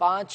5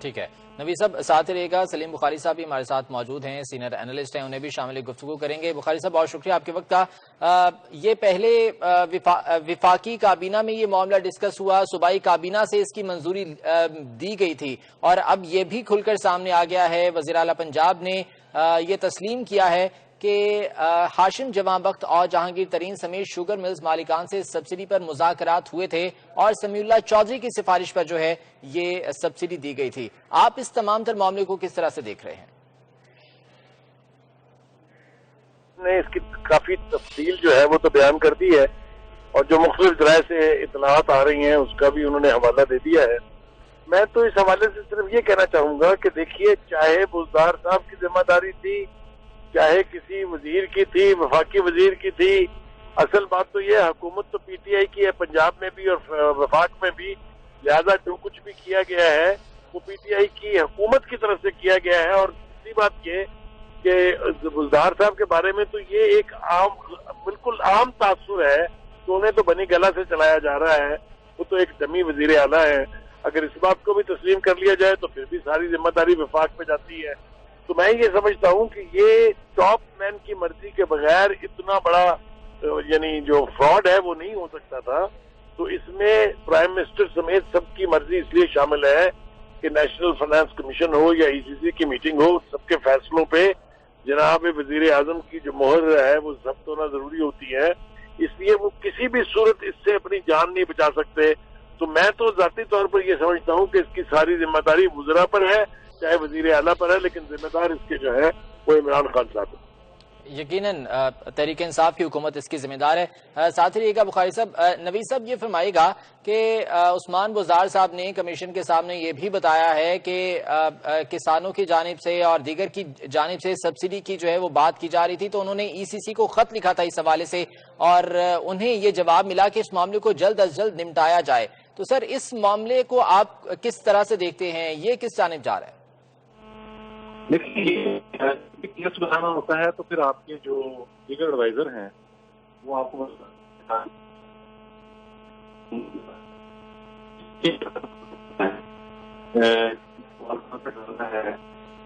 ٹھیک ہے نوید صاحب ساتھ رہے گا. سلیم بخاری صاحب بھی ہمارے ساتھ موجود ہیں, سینئر اینالسٹ ہیں, انہیں بھی شامل گفتگو کریں گے. بخاری صاحب بہت شکریہ آپ کے وقت کا. یہ پہلے وفاقی کابینہ میں یہ معاملہ ڈسکس ہوا, صوبائی کابینہ سے اس کی منظوری دی گئی تھی, اور اب یہ بھی کھل کر سامنے آ گیا ہے. وزیر اعلیٰ پنجاب نے یہ تسلیم کیا ہے کہ ہاشم جوان بخت اور جہانگیر ترین سمیت شوگر ملز مالکان سے سبسڈی پر مذاکرات ہوئے تھے اور سمیع اللہ چودھری کی سفارش پر جو ہے یہ سبسڈی دی گئی تھی. آپ اس تمام تر معاملے کو کس طرح سے دیکھ رہے ہیں؟ نے اس کی کافی تفصیل جو ہے وہ تو بیان کر دی ہے, اور جو مختلف ذرائع سے اطلاعات آ رہی ہیں اس کا بھی انہوں نے حوالہ دے دیا ہے. میں تو اس حوالے سے صرف یہ کہنا چاہوں گا کہ دیکھیے, چاہے بزدار صاحب کی ذمہ داری تھی, چاہے کسی وزیر کی تھی, وفاقی وزیر کی تھی, اصل بات تو یہ حکومت تو پی ٹی آئی کی ہے پنجاب میں بھی اور وفاق میں بھی, لہذا جو کچھ بھی کیا گیا ہے وہ پی ٹی آئی کی حکومت کی طرف سے کیا گیا ہے. اور دوسری بات یہ کہ بزدار صاحب کے بارے میں تو یہ ایک بالکل عام تاثر ہے کہ انہیں تو بنی گلا سے چلایا جا رہا ہے, وہ تو ایک ڈمی وزیر اعلیٰ ہے. اگر اس بات کو بھی تسلیم کر لیا جائے تو پھر بھی ساری ذمہ داری وفاق پہ جاتی ہے. تو میں یہ سمجھتا ہوں کہ یہ ٹاپ مین کی مرضی کے بغیر اتنا بڑا یعنی جو فراڈ ہے وہ نہیں ہو سکتا تھا. تو اس میں پرائم منسٹر سمیت سب کی مرضی اس لیے شامل ہے کہ نیشنل فائنانس کمیشن ہو یا ای سی سی کی میٹنگ ہو, سب کے فیصلوں پہ جناب وزیر اعظم کی جو مہر ہے وہ ضبط ہونا ضروری ہوتی ہے. اس لیے وہ کسی بھی صورت اس سے اپنی جان نہیں بچا سکتے. تو میں تو ذاتی طور پر یہ سمجھتا ہوں کہ اس کی ساری ذمہ داری وزراء پر ہے, چاہے وزیر اعلیٰ پر ہے, لیکن ذمہ دار اس کے جو ہے وہ عمران خان صاحب ہے. یقیناً تحریک انصاف کی حکومت اس کی ذمہ دار ہے. ساتھ رہیے گا بخاری صاحب. نوید صاحب یہ فرمائے گا کہ عثمان بزدار صاحب نے کمیشن کے سامنے یہ بھی بتایا ہے کہ کسانوں کی جانب سے اور دیگر کی جانب سے سبسڈی کی جو ہے وہ بات کی جا رہی تھی, تو انہوں نے ای سی سی کو خط لکھا تھا اس حوالے سے, اور انہیں یہ جواب ملا کہ اس معاملے کو جلد از جلد نمٹایا جائے. تو سر اس معاملے کو آپ کس طرح سے دیکھتے ہیں, یہ کس جانب جا رہا ہے؟ دیکھیے کیس بنانا ہوتا ہے تو پھر آپ کے جو لیگل ایڈوائزر ہیں وہ آپ کو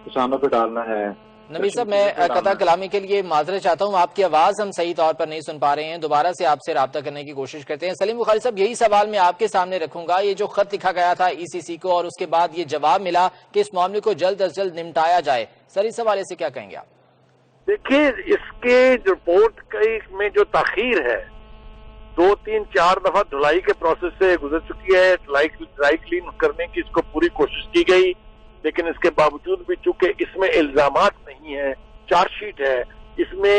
کسانوں پہ ڈالنا ہے. نبی صاحب میں قطع کلامی کے لیے معذرت چاہتا ہوں, آپ کی آواز ہم صحیح طور پر نہیں سن پا رہے ہیں, دوبارہ سے آپ سے رابطہ کرنے کی کوشش کرتے ہیں. سلیم بخاری صاحب یہی سوال میں آپ کے سامنے رکھوں گا, یہ جو خط لکھا گیا تھا ای سی سی کو اور اس کے بعد یہ جواب ملا کہ اس معاملے کو جلد از جلد نمٹایا جائے, سر اس حوالے سے کیا کہیں گے آپ؟ دیکھیے, اس کے رپورٹ میں جو تاخیر ہے 2-3-4 دفعہ دھلائی کے پروسیس سے گزر چکی ہے, ڈرائی کلین کرنے کی اس کو پوری کوشش کی گئی, لیکن اس کے باوجود بھی چونکہ اس میں الزامات نہیں ہیں, چارج شیٹ ہے, اس میں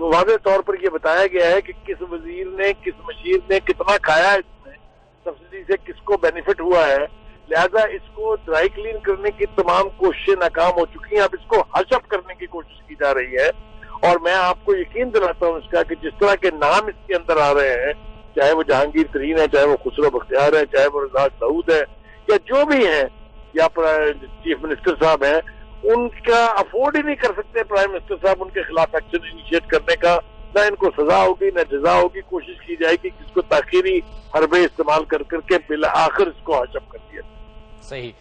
واضح طور پر یہ بتایا گیا ہے کہ کس وزیر نے کس مشیر نے کتنا کھایا, اس میں سبسڈی سے کس کو بینیفٹ ہوا ہے. لہذا اس کو ڈرائی کلین کرنے کی تمام کوششیں ناکام ہو چکی ہیں, اب اس کو ہش اپ کرنے کی کوشش کی جا رہی ہے. اور میں آپ کو یقین دلاتا ہوں اس کا کہ جس طرح کے نام اس کے اندر آ رہے ہیں, چاہے وہ جہانگیر ترین ہے, چاہے وہ خسرو بختیار ہے, چاہے وہ رزاق داؤد ہے, یا جو بھی ہیں, یا چیف منسٹر صاحب ہیں, ان کا افورڈ ہی نہیں کر سکتے پرائم منسٹر صاحب ان کے خلاف ایکشن انیشیٹ کرنے کا. نہ ان کو سزا ہوگی نہ جزا ہوگی, کوشش کی جائے گی کہ اس کو تاخیری حربے استعمال کر کے بالآخر اس کو ہش اپ کر دیا. صحیح.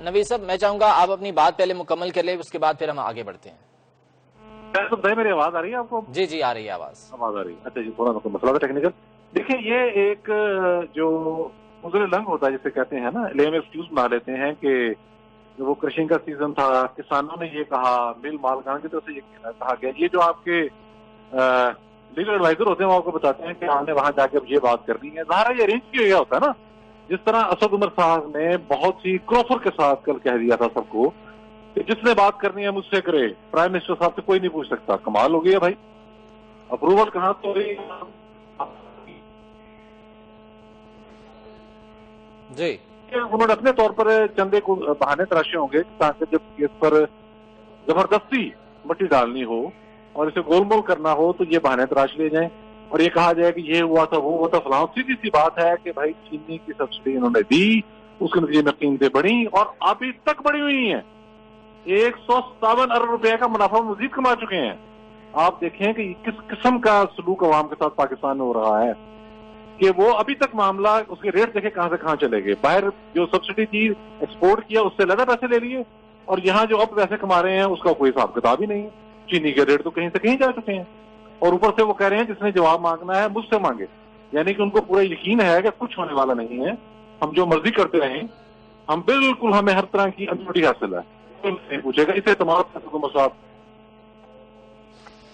نوید صاحب میں چاہوں گا آپ اپنی بات پہلے مکمل کر لیں, اس کے بعد پھر ہم آگے بڑھتے ہیں. میری آواز آ رہی ہے آپ کو؟ جی جی آ رہی ہے آواز آ رہی ہے. اچھا جی, تھوڑا مسئلہ تھا ٹیکنیکل. دیکھیں یہ ایک جو عذر لنگ ہوتا ہے جسے کہتے ہیں نا, لیم ایکسکیوز بنا لیتے ہیں کہ وہ کرشنگ کا سیزن تھا, کسانوں نے یہ کہا, مل مالکان کی طرف سے یہ کہا گیا. یہ جو آپ کے لیگل ایڈوائزر ہوتے ہیں وہ آپ کو بتاتے ہیں کہ ہم نے وہاں جا کے اب یہ بات کرنی ہے. ظاہر ہے یہ ارینج کیا گیا ہوتا ہے نا, جس طرح اسد عمر صاحب نے بہت سی کروفر کے ساتھ کل کہہ دیا تھا سب کو کہ جس نے بات کرنی ہے مجھ سے کرے, پرائم منسٹر صاحب سے کوئی نہیں پوچھ سکتا. کمال ہو گیا بھائی, اپروول کہاں تو جی. انہوں نے اپنے طور پر چندے کو بہانے تراشے ہوں گے تاکہ جب اس پر زبردستی مٹی ڈالنی ہو اور اسے گول مول کرنا ہو تو یہ بہانے تراش لیے جائیں اور یہ کہا جائے کہ یہ ہوا تھا وہ ہوا تھا فلاں. سیدھی سی بات ہے کہ بھائی چینی کی سبسڈی انہوں نے دی, اس کے نتیجے میں قیمتیں بڑھی اور ابھی تک بڑھی ہوئی ہیں. 157 ارب روپے کا منافع مزید کما چکے ہیں. آپ دیکھیں کہ کس قسم کا سلوک عوام کے ساتھ پاکستان میں ہو رہا ہے. کہ وہ ابھی تک معاملہ اس کے ریٹ دیکھے کہاں سے کہاں چلے گئے. باہر جو سبسڈی تھی ایکسپورٹ کیا اس سے زیادہ پیسے لے لیے, اور یہاں جو اب پیسے کما رہے ہیں اس کا کوئی حساب کتاب ہی نہیں ہے. چینی کے ریٹ تو کہیں سے کہیں جا چکے ہیں, اور اوپر سے وہ کہہ رہے ہیں جس نے جواب مانگنا ہے مجھ سے مانگے. یعنی کہ ان کو پورا یقین ہے کہ کچھ ہونے والا نہیں ہے, ہم جو مرضی کرتے رہیں, ہم بالکل ہمیں ہر طرح کی امنٹی حاصل ہے. پوچھے گا اسے اعتماد صاحب.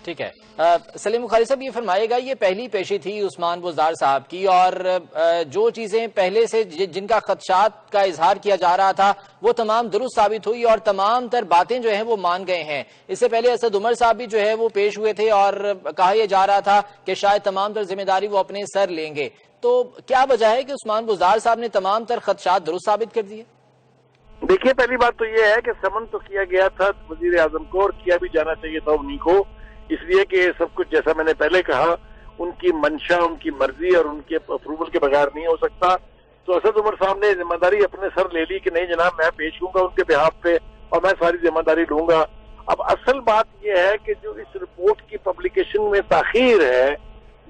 ٹھیک ہے. سلیم بخاری صاحب یہ فرمائے گا, یہ پہلی پیشی تھی عثمان بزدار صاحب کی, اور جو چیزیں پہلے سے جن کا خدشات کا اظہار کیا جا رہا تھا وہ تمام درست ثابت ہوئی, اور تمام تر باتیں جو ہیں وہ مان گئے ہیں. اس سے پہلے اسد عمر صاحب بھی جو ہے وہ پیش ہوئے تھے, اور کہا یہ جا رہا تھا کہ شاید تمام تر ذمہ داری وہ اپنے سر لیں گے. تو کیا وجہ ہے کہ عثمان بزدار صاحب نے تمام تر خدشات درست ثابت کر دیے؟ دیکھیے, پہلی بات تو یہ ہے کہ سمن تو کیا گیا تھا وزیر اعظم کو, اور کیا بھی جانا چاہیے تھا انہیں کو, اس لیے کہ سب کچھ جیسا میں نے پہلے کہا ان کی منشا, ان کی مرضی اور ان کے اپروول کے بغیر نہیں ہو سکتا. تو اسد عمر صاحب نے ذمہ داری اپنے سر لے لی کہ نہیں جناب میں پیش ہوں گا ان کے بہاف پہ, اور میں ساری ذمہ داری لوں گا. اب اصل بات یہ ہے کہ جو اس رپورٹ کی پبلیکیشن میں تاخیر ہے,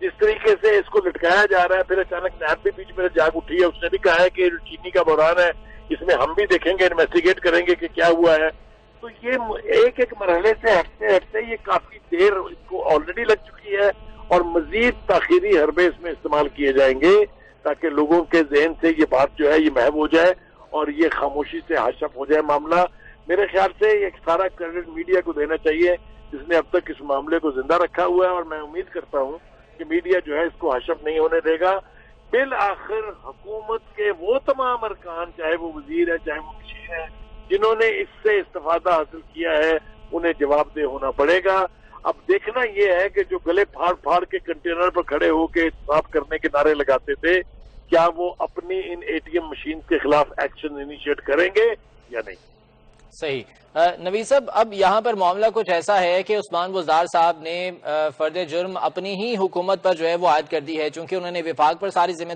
جس طریقے سے اس کو لٹکایا جا رہا ہے, پھر اچانک نیب بھی بیچ میں جاگ اٹھی ہے, اس نے بھی کہا ہے کہ چینی کا بحران ہے, اس میں ہم بھی دیکھیں گے, انویسٹیگیٹ کریں گے کہ کیا ہوا ہے. تو یہ ایک ایک مرحلے سے ہٹتے ہٹتے یہ کافی دیر اس کو آلریڈی لگ چکی ہے, اور مزید تاخیری حربے اس میں استعمال کیے جائیں گے تاکہ لوگوں کے ذہن سے یہ بات جو ہے یہ محو ہو جائے اور یہ خاموشی سے حشف ہو جائے معاملہ. میرے خیال سے یہ سارا کریڈٹ میڈیا کو دینا چاہیے جس نے اب تک اس معاملے کو زندہ رکھا ہوا ہے, اور میں امید کرتا ہوں کہ میڈیا جو ہے اس کو حشف نہیں ہونے دے گا. بالآخر حکومت کے وہ تمام ارکان, چاہے وہ وزیر ہے چاہے وہ مشیر ہے, جنہوں نے اس سے استفادہ حاصل کیا ہے انہیں جواب دہ ہونا پڑے گا. اب دیکھنا یہ ہے کہ جو گلے پھاڑ پھاڑ کے کنٹینر پر کھڑے ہو کے احتساب کرنے کے نعرے لگاتے تھے, کیا وہ اپنی ان اے ٹی ایم مشین کے خلاف ایکشن انیشیٹ کریں گے یا نہیں. صحیح. نوید صاحب, اب یہاں پر معاملہ کچھ ایسا ہے کہ عثمان بزدار صاحب نے فرد جرم اپنی ہی حکومت پر جو ہے وہ عائد کر دی ہے, چونکہ انہوں نے وفاق پر ساری ذمہ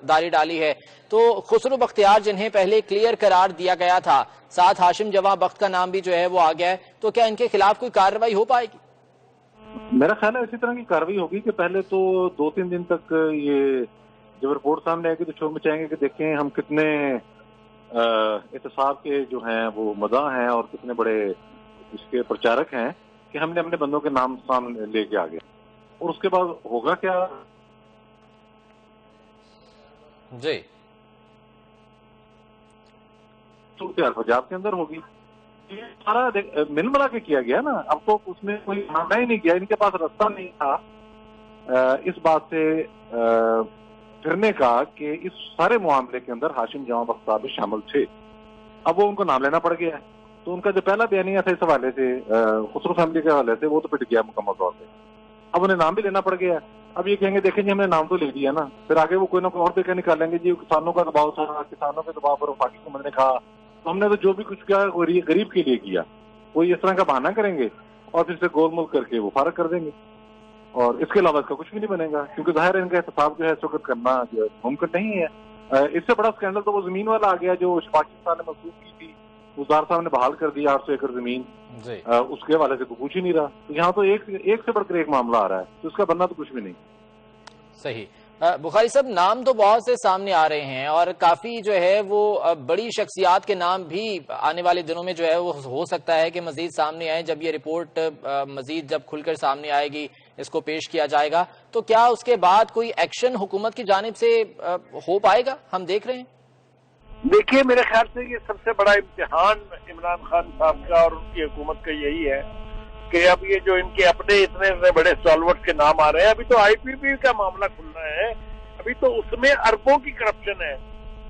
داری ڈالی ہے. تو خسرو بختیار جنہیں پہلے کلیئر قرار دیا گیا تھا, ساتھ ہاشم جواں بخت کا نام بھی جو ہے وہ آ گیا ہے, تو کیا ان کے خلاف کوئی کارروائی ہو پائے گی؟ میرا خیال ہے اسی طرح کی کارروائی ہوگی کہ پہلے تو 2-3 دن تک یہ جب رپورٹ سامنے آئے گی تو شور مچائیں گے کہ دیکھیں ہم کتنے احتساب کے جو ہیں وہ مداح ہیں اور کتنے بڑے اس کے پرچارک ہیں کہ ہم نے اپنے بندوں کے نام سامنے لے کے آگے. اور اس کے بعد ہوگا کیا جی پنجاب کے اندر ہوگی. یہ سارا مل ملا کے کیا گیا نا, اب تو اس میں کوئی معاملہ ہی نہیں کیا, ان کے پاس راستہ نہیں تھا اس بات سے پھرنے کا کہ اس سارے معاملے کے اندر ہاشم جواں بخت صاحب شامل تھے. اب وہ ان کو نام لینا پڑ گیا ہے, تو ان کا جو پہلا بیانیہ تھا اس حوالے سے خسرو فیملی کے حوالے سے وہ تو پٹ گیا مکمل طور پہ. اب انہیں نام بھی لینا پڑ گیا. اب یہ کہیں گے دیکھیں جی ہم نے نام تو لے دیا نا, پھر آگے وہ کوئی نہ کوئی اور طریقہ نکالیں گے جی کسانوں کا دباؤ تھا, کسانوں کے دباؤ پر وفاقی حکومت نے کہا تو ہم نے تو جو بھی کچھ کیا غریب کے لیے کیا, کوئی اس طرح کا بہانہ کریں گے اور پھر سے گول مول کر کے وہ فارغ کر دیں گے, اور اس کے علاوہ اس کا کچھ بھی نہیں بنے گا, کیونکہ ظاہر ہے ان کا احتساب جو ہے اس وقت کرنا جو ہے ممکن نہیں ہے. اس سے بڑا اسکینڈل تو وہ زمین والا آ گیا جو پاکستان نے منسوخ کی تھی, بزدار صاحب نے بحال کر دیا 800 ایکڑ زمین, اس کے حوالے سے تو کچھ ہی نہیں رہا. تو یہاں تو ایک سے بڑھ کر ایک معاملہ آ رہا ہے, تو اس کا بننا تو کچھ بھی نہیں. صحیح. بخاری صاحب, نام تو بہت سے سامنے آ رہے ہیں اور کافی جو ہے وہ بڑی شخصیات کے نام بھی آنے والے دنوں میں جو ہے وہ ہو سکتا ہے کہ مزید سامنے آئے. جب یہ رپورٹ مزید جب کھل کر سامنے آئے گی, اس کو پیش کیا جائے گا, تو کیا اس کے بعد کوئی ایکشن حکومت کی جانب سے ہو پائے گا؟ ہم دیکھ رہے ہیں. دیکھیے, میرے خیال سے یہ سب سے بڑا امتحان عمران خان صاحب کا اور ان کی حکومت کا یہی ہے کہ اب یہ جو ان کے اپنے اتنے بڑے سالورٹ کے نام آ رہے ہیں, ابھی تو آئی پی پی کا معاملہ کھلنا ہے, ابھی تو اس میں اربوں کی کرپشن ہے.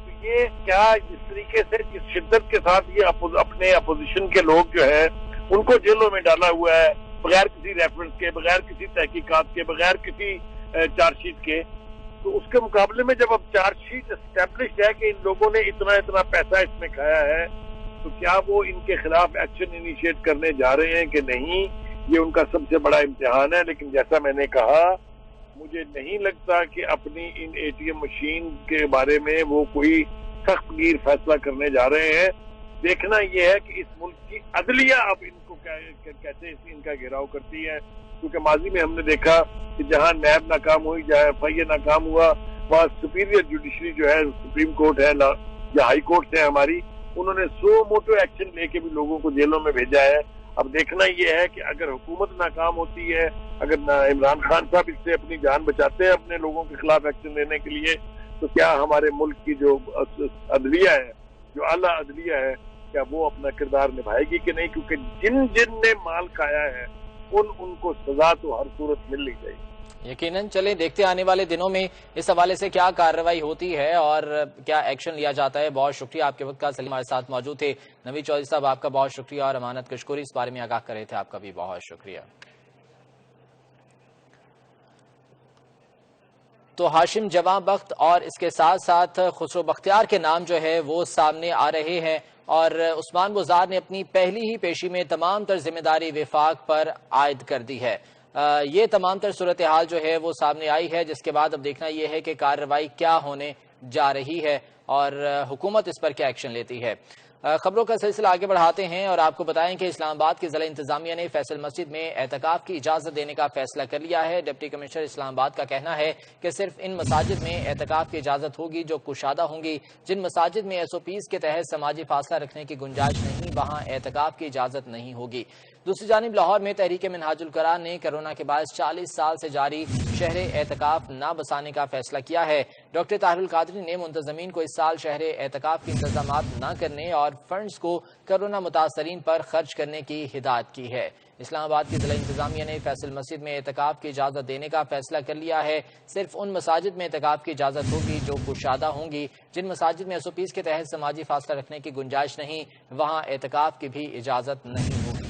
تو یہ کیا جس طریقے سے جس شدت کے ساتھ یہ اپنے اپوزیشن کے لوگ جو ہے ان کو جیلوں میں ڈالا ہوا ہے بغیر کسی ریفرنس کے, بغیر کسی تحقیقات کے, بغیر کسی چارج شیٹ کے, تو اس کے مقابلے میں جب اب چارج شیٹ اسٹیبلشڈ ہے کہ ان لوگوں نے اتنا پیسہ اس میں کھایا ہے, تو کیا وہ ان کے خلاف ایکشن انیشیٹ کرنے جا رہے ہیں کہ نہیں, یہ ان کا سب سے بڑا امتحان ہے. لیکن جیسا میں نے کہا, مجھے نہیں لگتا کہ اپنی ان اے ٹی ایم مشین کے بارے میں وہ کوئی سخت گیر فیصلہ کرنے جا رہے ہیں. دیکھنا یہ ہے کہ اس ملک کی عدلیہ اب ان کو کیسے ان کا گھیراؤ کرتی ہے, کیونکہ ماضی میں ہم نے دیکھا کہ جہاں نیب ناکام ہوئی, جہاں ایف آئی اے ناکام ہوا, وہاں سپیریئر جوڈیشری جو ہے سپریم کورٹ ہے یا ہائی کورٹ ہے ہماری، انہوں نے سو موٹو ایکشن لے کے بھی لوگوں کو جیلوں میں بھیجا ہے۔ اب دیکھنا یہ ہے کہ اگر حکومت ناکام ہوتی ہے، اگر عمران خان صاحب اس سے اپنی جان بچاتے ہیں اپنے لوگوں کے خلاف ایکشن لینے کے لیے، تو کیا ہمارے ملک کی جو عدلیہ ہے، جو اعلیٰ عدلیہ ہے، کیا وہ اپنا کردار نبھائے گی کہ نہیں؟ کیونکہ جن نے مال کھایا ہے ان کو سزا تو ہر صورت ملنی چاہیے۔ یقیناً، چلیں دیکھتے آنے والے دنوں میں اس حوالے سے کیا کارروائی ہوتی ہے اور کیا ایکشن لیا جاتا ہے۔ بہت شکریہ آپ کے وقت کا، سلیم ہمارے ساتھ موجود تھے۔ نوید چودھری صاحب آپ کا بہت شکریہ، اور امانت کشکوری اس بارے میں آگاہ کر رہے تھے، آپ کا بھی بہت شکریہ۔ تو ہاشم جواں بخت اور اس کے ساتھ ساتھ خسرو بختیار کے نام جو ہے وہ سامنے آ رہے ہیں، اور عثمان بزدار نے اپنی پہلی ہی پیشی میں تمام تر ذمہ داری وفاق پر عائد کر دی ہے۔ یہ تمام تر صورتحال جو ہے وہ سامنے آئی ہے، جس کے بعد اب دیکھنا یہ ہے کہ کارروائی کیا ہونے جا رہی ہے اور حکومت اس پر کیا ایکشن لیتی ہے۔ خبروں کا سلسلہ آگے بڑھاتے ہیں اور آپ کو بتائیں کہ اسلام آباد کی ضلع انتظامیہ نے فیصل مسجد میں اعتکاف کی اجازت دینے کا فیصلہ کر لیا ہے۔ ڈپٹی کمشنر اسلام آباد کا کہنا ہے کہ صرف ان مساجد میں اعتکاف کی اجازت ہوگی جو کشادہ ہوں گی۔ جن مساجد میں SOPs کے تحت سماجی فاصلہ رکھنے کی گنجائش نہیں، وہاں اعتکاف کی اجازت نہیں ہوگی۔ دوسری جانب لاہور میں تحریک منہاج القرآن نے کرونا کے باعث 40 سال سے جاری شہر اعتکاف نہ بسانے کا فیصلہ کیا ہے۔ ڈاکٹر طاہر القادری نے منتظمین کو اس سال شہر اعتکاف کے انتظامات نہ کرنے اور فنڈز کو کرونا متاثرین پر خرچ کرنے کی ہدایت کی ہے۔ اسلام آباد کی ضلع انتظامیہ نے فیصل مسجد میں اعتکاف کی اجازت دینے کا فیصلہ کر لیا ہے۔ صرف ان مساجد میں اعتکاف کی اجازت ہوگی جو کشادہ ہوں گی۔ جن مساجد میں SOPs کے تحت سماجی فاصلہ رکھنے کی گنجائش نہیں، وہاں اعتکاف کی بھی اجازت نہیں ہوگی۔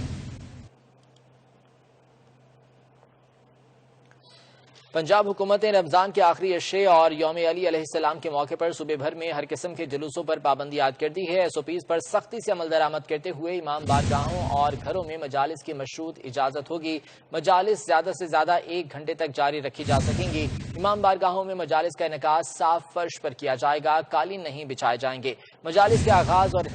پنجاب حکومت نے رمضان کے آخری عشرے اور یوم علی علیہ السلام کے موقع پر صوبے بھر میں ہر قسم کے جلوسوں پر پابندی عائد کر دی ہے۔ SOPs پر سختی سے عمل درآمد کرتے ہوئے امام بارگاہوں اور گھروں میں مجالس کی مشروط اجازت ہوگی۔ مجالس زیادہ سے زیادہ 1 گھنٹے تک جاری رکھی جا سکیں گی۔ امام بارگاہوں میں مجالس کا انعقاد صاف فرش پر کیا جائے گا، قالین نہیں بچھائے جائیں گے۔ مجالس کے آغاز اور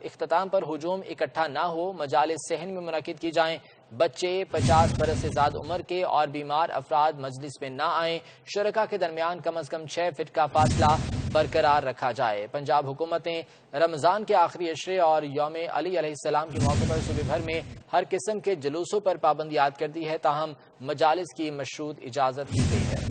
اختتام پر ہجوم اکٹھا نہ ہو، مجالس صحن میں منعقد کی جائیں۔ بچے، 50 برس سے زیادہ عمر کے اور بیمار افراد مجلس میں نہ آئیں۔ شرکاء کے درمیان کم از کم 6 فٹ کا فاصلہ برقرار رکھا جائے۔ پنجاب حکومت نے رمضان کے آخری عشرے اور یوم علی علیہ السلام کے موقع پر صوبے بھر میں ہر قسم کے جلوسوں پر پابندی عائد کر دی ہے، تاہم مجالس کی مشروط اجازت دی گئی ہے۔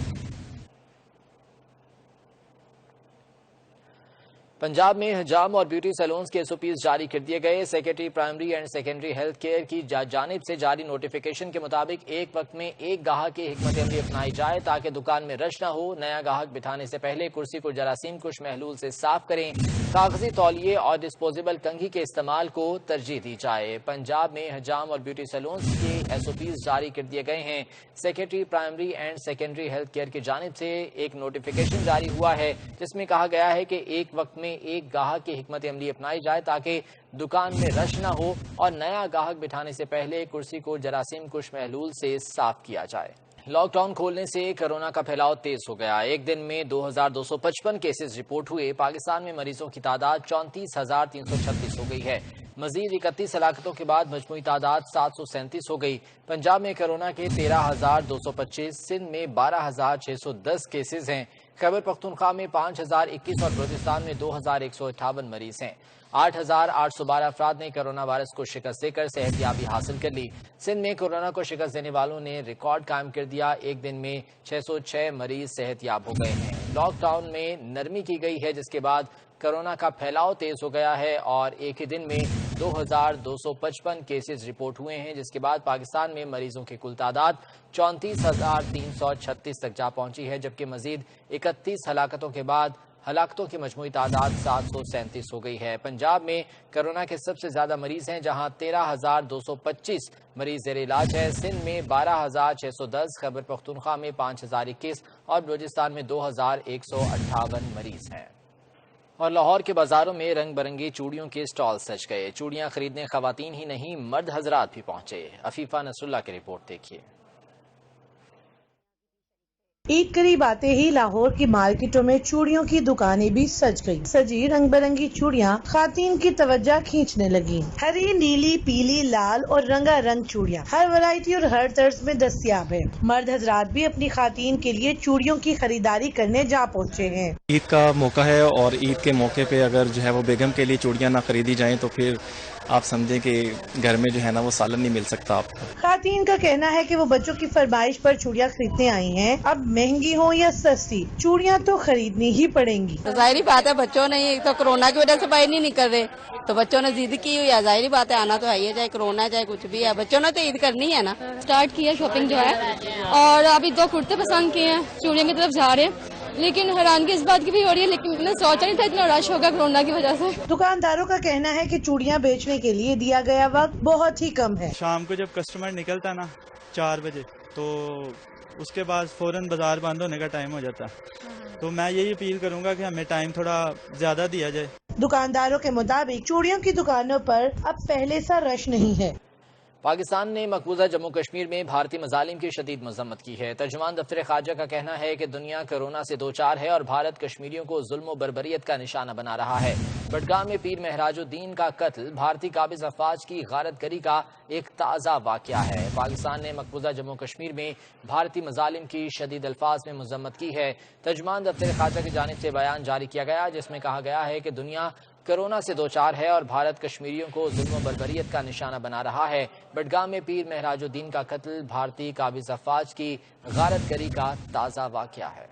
پنجاب میں حجام اور بیوٹی سیلونز کے SOPs جاری کر دیے گئے۔ Secretary primary and secondary health care کی جانب سے جاری نوٹیفیکیشن کے مطابق ایک وقت میں ایک گاہک کی حکمت عملی اپنائی جائے تاکہ دکان میں رش نہ ہو۔ نیا گاہک بٹھانے سے پہلے کرسی کو جراثیم کش محلول سے صاف کریں۔ کاغذی تولیے اور ڈسپوزیبل کنگھی کے استعمال کو ترجیح دی جائے۔ پنجاب میں حجام اور بیوٹی سیلونز کے SOPs جاری کر دیے گئے ہیں۔ Secretary primary and secondary health care کی جانب سے ایک نوٹیفیکیشن جاری ہوا ہے جس میں کہا گیا ہے کہ ایک وقت میں ایک گاہک کی حکمت عملی اپنائی جائے تاکہ دکان میں رش نہ ہو اور نیا گاہک بٹھانے سے پہلے کرسی کو جراثیم کش محلول سے صاف کیا جائے۔ لاک ڈاؤن کھولنے سے کرونا کا پھیلاؤ تیز ہو گیا۔ ایک دن میں 2255 کیسز رپورٹ ہوئے۔ پاکستان میں مریضوں کی تعداد 34,336 ہو گئی ہے۔ مزید 31 ہلاکتوں کے بعد مجموعی تعداد 737 ہو گئی۔ پنجاب میں کرونا کے 13,225، سندھ میں 12,610 کیسز ہیں۔ خیبر پختونخوا میں 5,021 اور بلوچستان میں 2,158 مریض ہیں۔ 8,812 افراد نے کرونا وائرس کو شکست دے کر صحت یابی حاصل کر لی۔ سندھ میں کورونا کو شکست دینے والوں نے ریکارڈ قائم کر دیا۔ ایک دن میں 606 مریض صحت یاب ہو گئے ہیں۔ لاک ڈاؤن میں نرمی کی گئی ہے جس کے بعد کرونا کا پھیلاؤ تیز ہو گیا ہے اور ایک ہی دن میں 2,255 کیسز رپورٹ ہوئے ہیں جس کے بعد پاکستان میں مریضوں کی کل تعداد 34,336 تک جا پہنچی ہے، جبکہ مزید 31 ہلاکتوں کے بعد ہلاکتوں کی مجموعی تعداد 737 ہو گئی ہے۔ پنجاب میں کرونا کے سب سے زیادہ مریض ہیں جہاں 13,225 مریض زیر علاج ہے۔ سندھ میں 12,610، خیبر پختونخوا میں 5,021 اور بلوچستان میں 2,158 مریض ہیں۔ اور لاہور کے بازاروں میں رنگ برنگی چوڑیوں کے سٹال سج گئے۔ چوڑیاں خریدنے خواتین ہی نہیں مرد حضرات بھی پہنچے۔ عفیفہ نصر اللہ کی رپورٹ دیکھیے۔ عید قریب آتے ہی لاہور کی مارکیٹوں میں چوڑیوں کی دکانیں بھی سج گئی. سجی رنگ برنگی چوڑیاں خواتین کی توجہ کھینچنے لگی. ہری، نیلی، پیلی، لال اور رنگا رنگ چوڑیاں ہر ورائٹی اور ہر طرز میں دستیاب ہے. مرد حضرات بھی اپنی خواتین کے لیے چوڑیوں کی خریداری کرنے جا پہنچے ہیں. عید کا موقع ہے اور عید کے موقع پہ اگر جو ہے وہ بیگم کے لیے چوڑیاں نہ خریدی جائیں تو پھر آپ سمجھیں کہ گھر میں جو ہے نا وہ سالن نہیں مل سکتا آپ کو. خواتین کا کہنا ہے کہ وہ بچوں کی فرمائش پر چوڑیاں خریدنے آئی ہیں. اب مہنگی ہوں یا سستی چوڑیاں تو خریدنی ہی پڑیں گی. ظاہری بات ہے بچوں نے تو کورونا کی وجہ سے باہر نہیں نکل رہے تو بچوں نے ضد کی ہوئی ہے. ظاہری بات ہے آنا تو ہے ہی ہے، چاہے کورونا ہے چاہے کچھ بھی ہے، بچوں نے تو عید کرنی ہے نا. اسٹارٹ کیا شاپنگ جو ہے اور ابھی 2 کرتے پسند کیے ہیں، چوڑیوں کی طرف جا رہے ہیں. لیکن حیرانگی اس بات کی بھی ہو رہی ہے، لیکن میں نے سوچا نہیں تھا اتنا رش ہوگا کورونا کی وجہ سے. دکانداروں کا کہنا ہے کہ چوڑیاں بیچنے کے لیے دیا گیا وقت بہت ہی کم ہے. شام کو جب کسٹمر نکلتا نا 4 بجے تو اس کے بعد فوراً بازار بند ہونے کا ٹائم ہو جاتا ہے. تو میں یہی اپیل کروں گا کہ ہمیں ٹائم تھوڑا زیادہ دیا جائے. دکانداروں کے مطابق چوڑیوں کی دکانوں پر اب پہلے سا رش نہیں ہے. پاکستان نے مقبوضہ جموں کشمیر میں بھارتی مظالم کی شدید مذمت کی ہے. ترجمان دفتر خارجہ کا کہنا ہے کہ دنیا کورونا سے دوچار ہے اور بھارت کشمیریوں کو ظلم و بربریت کا نشانہ بنا رہا ہے. بڈگام میں پیر مہراج الدین کا قتل بھارتی قابض افواج کی غارت گری کا ایک تازہ واقعہ ہے. پاکستان نے مقبوضہ جموں کشمیر میں بھارتی مظالم کی شدید الفاظ میں مذمت کی ہے. ترجمان دفتر خارجہ کی جانب سے بیان جاری کیا گیا جس میں کہا گیا ہے کہ دنیا کورونا سے دوچار ہے اور بھارت کشمیریوں کو ظلم و بربریت کا نشانہ بنا رہا ہے. بڈگام میں پیر مہراج الدین کا قتل بھارتی قابض افواج کی غارت گری کا تازہ واقعہ ہے.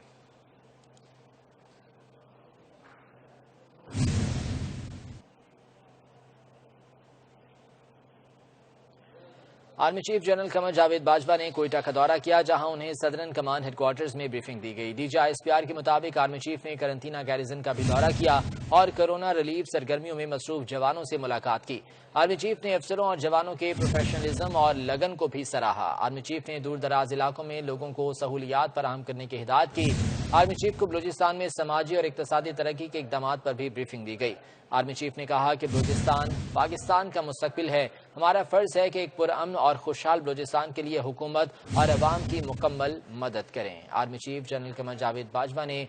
Army chief general Qamar Javed Bajwa نے کوئٹہ کا دورہ کیا جہاں انہیں صدرن کمان ہیڈ کوارٹرز میں بریفنگ دی گئی. D G I S P R کے مطابق آرمی چیف نے کرنٹینہ گیریزن کا بھی دورہ کیا اور کورونا ریلیف سرگرمیوں میں مصروف جوانوں سے ملاقات کی. آرمی چیف نے افسروں اور جوانوں کے پروفیشنلزم اور لگن کو بھی سراہا. آرمی چیف نے دور دراز علاقوں میں لوگوں کو سہولیات فراہم کرنے کی ہدایت کی. آرمی چیف کو بلوچستان میں سماجی اور اقتصادی ترقی کے اقدامات پر بھی بریفنگ دی گئی. آرمی چیف نے کہا کہ بلوچستان پاکستان کا مستقبل ہے. ہمارا فرض ہے کہ ایک پرامن اور خوشحال بلوچستان کے لیے حکومت اور عوام کی مکمل مدد کریں. Army chief general Qamar Javed Bajwa نے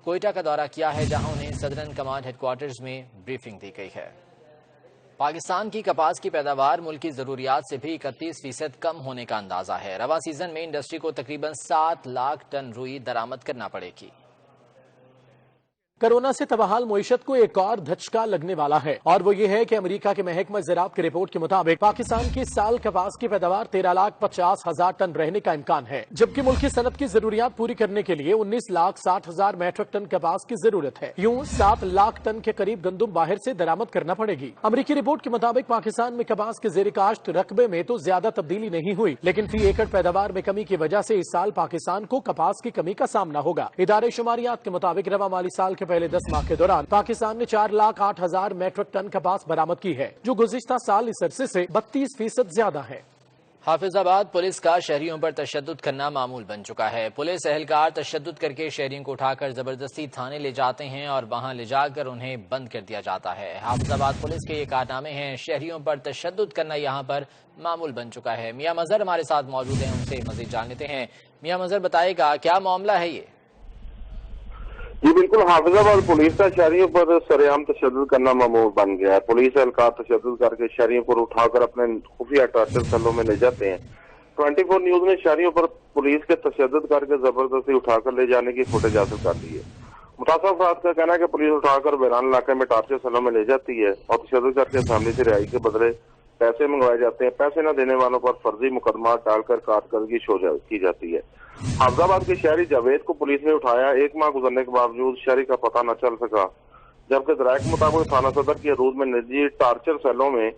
کوئٹہ کا دورہ کیا ہے جہاں انہیں صدرن کمانڈ ہیڈ کوارٹرز میں بریفنگ دی گئی ہے. پاکستان کی کپاس کی پیداوار ملکی ضروریات سے بھی 31% کم ہونے کا اندازہ ہے. رواں سیزن میں انڈسٹری کو تقریباً 7 لاکھ ٹن روئی درآمد کرنا پڑے گی. کورونا سے تباہال معیشت کو ایک اور دھچکا لگنے والا ہے اور وہ یہ ہے کہ امریکہ کے محکمہ زراعت کی رپورٹ کے مطابق پاکستان کی سال کپاس کی پیداوار 13,50,000 ٹن رہنے کا امکان ہے جبکہ ملکی صنعت کی ضروریات پوری کرنے کے لیے 19,60,000 میٹرک ٹن کپاس کی ضرورت ہے. یوں 7 لاکھ ٹن کے قریب گندم باہر سے درآمد کرنا پڑے گی. امریکی رپورٹ کے مطابق پاکستان میں کپاس کے زیر کاشت رقبے میں تو زیادہ تبدیلی نہیں ہوئی لیکن فی ایکڑ پیداوار میں کمی کی وجہ سے اس سال پاکستان کو کپاس کی کمی کا سامنا ہوگا. ادارے شماریات کے مطابق رواں مالی سال کے پہلے 10 ماہ کے دوران پاکستان نے 4,08,000 میٹرک ٹن کپاس برآمد کی ہے جو گزشتہ سال اس عرصے سے 32% زیادہ ہے. حافظ آباد پولیس کا شہریوں پر تشدد کرنا معمول بن چکا ہے. پولیس اہلکار تشدد کر کے شہریوں کو اٹھا کر زبردستی تھانے لے جاتے ہیں اور وہاں لے جا کر انہیں بند کر دیا جاتا ہے. حافظ آباد پولیس کے یہ کارنامے ہیں. شہریوں پر تشدد کرنا یہاں پر معمول بن چکا ہے. میاں مظہر ہمارے ساتھ موجود ہیں، ان سے مزید جان لیتے ہیں. میاں مظہر بتائے گا کیا معاملہ ہے یہ؟ جی بالکل، حافظ آباد پولیس کا شہریوں پر سرعام تشدد کرنا معمول بن گیا ہے. پولیس اہلکار تشدد کر کے شہریوں پر اٹھا کر اپنے خفیہ ٹارچر سیلوں میں لے جاتے ہیں. 24 نیوز نے شہریوں پر پولیس کے تشدد کر کے زبردستی اٹھا کر لے جانے کی فوٹیج حاصل کر لی ہے. متاثرہ افراد کا کہنا ہے کہ پولیس اٹھا کر بیران علاقے میں ٹارچر سیلوں میں لے جاتی ہے اور تشدد کر کے فیملی سے رہائی کے بدلے پیسے منگوائے جاتے ہیں. پیسے نہ دینے والوں پر فرضی مقدمات ڈال کر کارکردگی کی جاتی ہے. حافظ آباد کے شہری جاوید کو پولیس نے اٹھایا. 1 ماہ گزرنے کے باوجود شہری کا پتہ نہ چل سکا جبکہ ذرائع کے مطابق تھانہ صدر کی حدود میں نجی ٹارچر سیلوں میں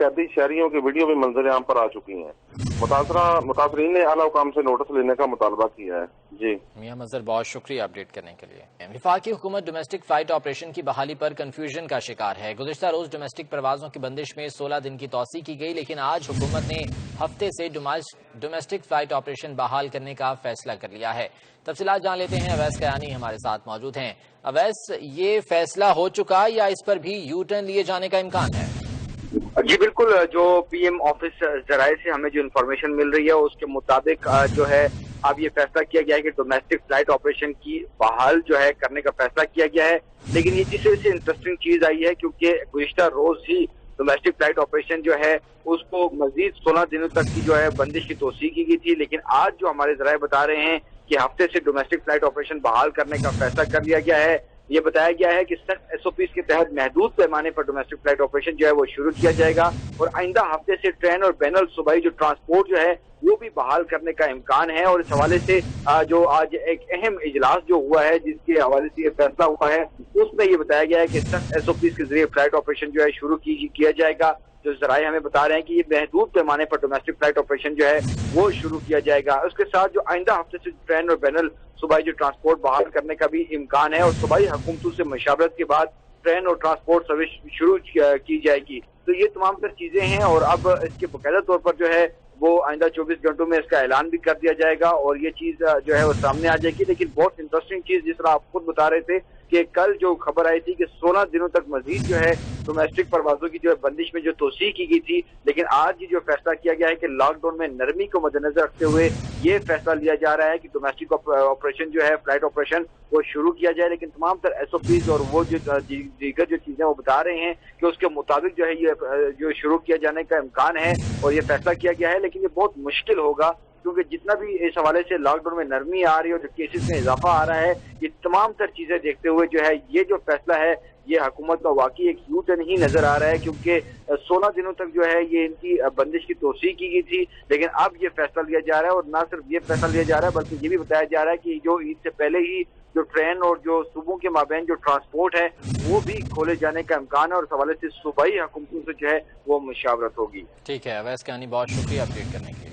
قیدی شہریوں کی ویڈیو بھی منظر عام پر آ چکی ہیں. متاثرین نے اعلیٰ حکام سے نوٹس لینے کا مطالبہ کیا ہے. جی میاں مظہر بہت شکریہ اپڈیٹ کرنے کے لیے. وفاقی حکومت ڈومیسٹک فلائٹ آپریشن کی بحالی پر کنفیوژن کا شکار ہے. گزشتہ روز ڈومیسٹک پروازوں کی بندش میں 16 دن کی توسیع کی گئی لیکن آج حکومت نے ہفتے سے ڈومیسٹک فلائٹ آپریشن بحال کرنے کا فیصلہ کر لیا ہے. تفصیلات جان لیتے ہیں. اویس قیانی ہمارے ساتھ موجود ہیں. اویس، یہ فیصلہ ہو چکا یا اس پر بھی یو ٹرن لیے جانے کا امکان ہے؟ جی بالکل، جو پی ایم آفس ذرائع سے ہمیں جو انفارمیشن مل رہی ہے اس کے مطابق جو ہے اب یہ فیصلہ کیا گیا ہے کہ ڈومیسٹک فلائٹ آپریشن کی بحال جو ہے کرنے کا فیصلہ کیا گیا ہے. لیکن یہ جس سے انٹرسٹنگ چیز آئی ہے کیونکہ گزشتہ روز ہی ڈومیسٹک فلائٹ آپریشن جو ہے اس کو مزید 16 دنوں تک کی جو ہے بندش کی توسیع کی گئی تھی. لیکن آج جو ہمارے ذرائع بتا رہے ہیں کہ ہفتے سے ڈومیسٹک فلائٹ آپریشن بحال کرنے کا فیصلہ کر لیا گیا ہے. یہ بتایا گیا ہے کہ سخت ایس او پیز کے تحت محدود پیمانے پر ڈومیسٹک فلائٹ آپریشن جو ہے وہ شروع کیا جائے گا اور آئندہ ہفتے سے ٹرین اور بین الصوبائی جو ٹرانسپورٹ جو ہے وہ بھی بحال کرنے کا امکان ہے. اور اس حوالے سے جو آج ایک اہم اجلاس جو ہوا ہے جس کے حوالے سے یہ فیصلہ ہوا ہے اس میں یہ بتایا گیا ہے کہ سخت ایس او پیز کے ذریعے فلائٹ آپریشن جو ہے شروع کیا جائے گا. جو ذرائع ہمیں بتا رہے ہیں کہ یہ محدود پیمانے پر ڈومیسٹک فلائٹ آپریشن جو ہے وہ شروع کیا جائے گا. اس کے ساتھ جو آئندہ ہفتے سے ٹرین اور بین صوبائی جو ٹرانسپورٹ بحال کرنے کا بھی امکان ہے اور صوبائی حکومتوں سے مشاورت کے بعد ٹرین اور ٹرانسپورٹ سروس شروع کی جائے گی. تو یہ تمام تر چیزیں ہیں اور اب اس کے باقاعدہ طور پر جو ہے وہ آئندہ 24 گھنٹوں میں اس کا اعلان بھی کر دیا جائے گا اور یہ چیز جو ہے وہ سامنے آ جائے گی. لیکن بہت انٹرسٹنگ چیز جس طرح آپ خود بتا رہے تھے کہ کل جو خبر آئی تھی کہ 16 دنوں تک مزید جو ہے ڈومیسٹک پروازوں کی جو ہے بندش میں جو توسیع کی گئی تھی، لیکن آج جو فیصلہ کیا گیا ہے کہ لاک ڈاؤن میں نرمی کو مد نظر رکھتے ہوئے یہ فیصلہ لیا جا رہا ہے کہ ڈومیسٹک آپریشن جو ہے فلائٹ آپریشن وہ شروع کیا جائے. لیکن تمام تر ایس او پیز اور وہ جو دیگر جو چیزیں وہ بتا رہے ہیں کہ اس کے مطابق جو ہے یہ جو شروع کیا جانے کا امکان ہے اور یہ فیصلہ کیا گیا ہے. لیکن یہ بہت مشکل ہوگا کیونکہ جتنا بھی اس حوالے سے لاک ڈاؤن میں نرمی آ رہی ہے اور جو کیسز میں اضافہ آ رہا ہے، یہ تمام تر چیزیں دیکھتے ہوئے جو ہے یہ جو فیصلہ ہے یہ حکومت کا واقعی ایک یو ٹرن ہی نظر آ رہا ہے. کیونکہ 16 دنوں تک جو ہے یہ ان کی بندش کی توسیع کی گئی تھی، لیکن اب یہ فیصلہ لیا جا رہا ہے. اور نہ صرف یہ فیصلہ لیا جا رہا ہے بلکہ یہ بھی بتایا جا رہا ہے کہ جو عید سے پہلے ہی جو ٹرین اور جو صوبوں کے مابین جو ٹرانسپورٹ ہے وہ بھی کھولے جانے کا امکان ہے اور اس حوالے سے صوبائی حکومتوں سے جو ہے وہ مشاورت ہوگی. ٹھیک ہے اویس کانی، بہت شکریہ اپڈیٹ کرنے کے لیے.